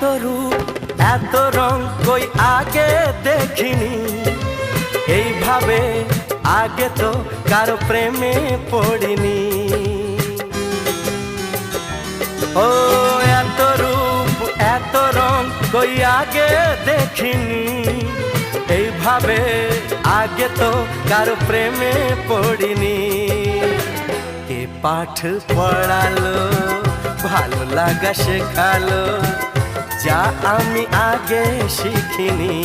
রূপ এত রং কই আগে দেখিনি, এইভাবে আগে তো কারো প্রেমে পড়িনি। ও এত রূপ এত রং কই আগে দেখিনি, এইভাবে আগে তো কারো প্রেমে পড়িনি। কে পাঠ পড়ালো ভালো লাগা শেখালো, যা আমি আগে শিখিনি।